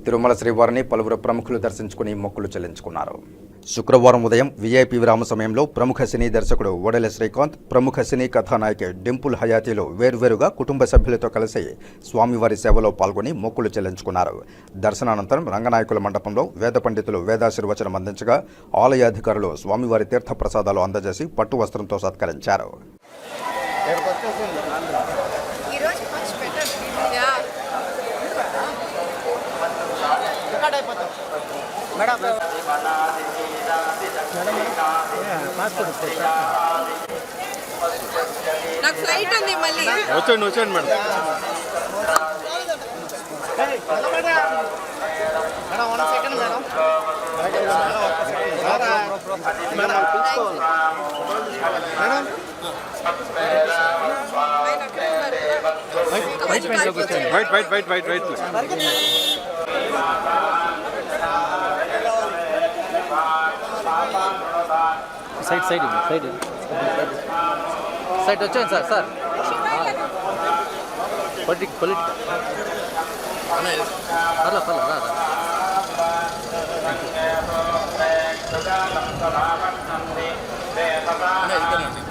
తిరుమల శ్రీవారిని పలువురు ప్రముఖులు దర్శించుకుని మొక్కులు చెల్లించుకున్నారు. శుక్రవారం ఉదయం వీఐపీ విరామ సమయంలో ప్రముఖ సినీ దర్శకుడు ఓడెల శ్రీకాంత్, ప్రముఖ సినీ కథానాయకి డింపుల్ హయాతీలు వేర్వేరుగా కుటుంబ సభ్యులతో కలిసి స్వామివారి సేవలో పాల్గొని మొక్కులు చెల్లించుకున్నారు. దర్శనానంతరం రంగనాయకుల మండపంలో వేద పండితులు వేదాశీర్వచనం అందించగా ఆలయ అధికారులు స్వామివారి తీర్థ ప్రసాదాలు అందజేసి పట్టు వస్త్రంతో సత్కరించారు. నాకు ఫ్లైట్ ఉంది మళ్ళీ. వచ్చండి మేడం. వైట్ సైడ్ వచ్చాను సార్ పొలిటికల్ పర్లేదు